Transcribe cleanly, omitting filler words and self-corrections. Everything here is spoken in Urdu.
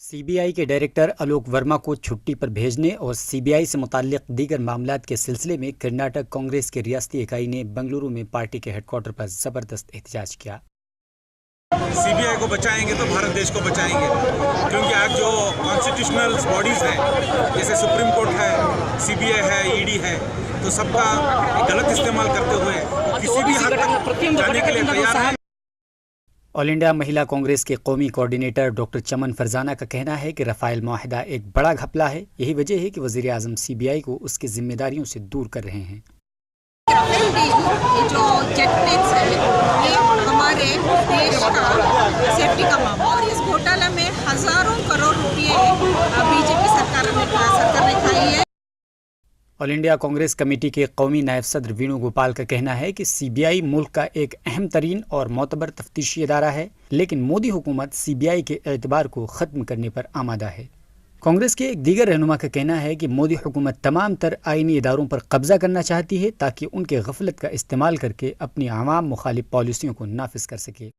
سی بی آئی کے ڈائریکٹر آلوک ورما کو چھٹی پر بھیجنے اور سی بی آئی سے متعلق دیگر معاملات کے سلسلے میں کرناٹک کانگریس کی ریاستی اکائی نے بنگلورو میں پارٹی کے ہیڈ کوارٹر پر زبردست احتجاج کیا۔ سی بی آئی کو بچائیں گے تو بھارت دیش کو بچائیں گے، کیونکہ آج جو کانسٹیٹیوشنل باڈیز ہیں جیسے سپریم کورٹ ہے، سی بی آئی ہے، ای ڈی ہے، تو سب کا غلط استعمال کرتے ہوئے کسی بھی حد تک جانے کے لیے تیار ہے۔ آل انڈیا مہیلا کانگریس کے قومی کوارڈینیٹر ڈاکٹر چمن فرزانہ کا کہنا ہے کہ رفائل معاہدہ ایک بڑا گھپلا ہے، یہی وجہ ہے کہ وزیر اعظم سی بی آئی کو اس کی ذمہ داریوں سے دور کر رہے ہیں۔ جو جیٹ پلینس ہے یہ ہمارے دیش کا سیفٹی کا معاملہ، اور اس گھوٹالہ میں ہزاروں کروڑ روپئے بی جے پی سرکار نے کھائی ہے۔ آل انڈیا کانگریس کمیٹی کے قومی نائب صدر وینو گوپال کا کہنا ہے کہ سی بی آئی ملک کا ایک اہم ترین اور معتبر تفتیشی ادارہ ہے، لیکن مودی حکومت سی بی آئی کے اعتبار کو ختم کرنے پر آمادہ ہے۔ کانگریس کے ایک دیگر رہنما کا کہنا ہے کہ مودی حکومت تمام تر آئینی اداروں پر قبضہ کرنا چاہتی ہے تاکہ ان کے غفلت کا استعمال کر کے اپنی عوام مخالف پالیسیوں کو نافذ کر سکے۔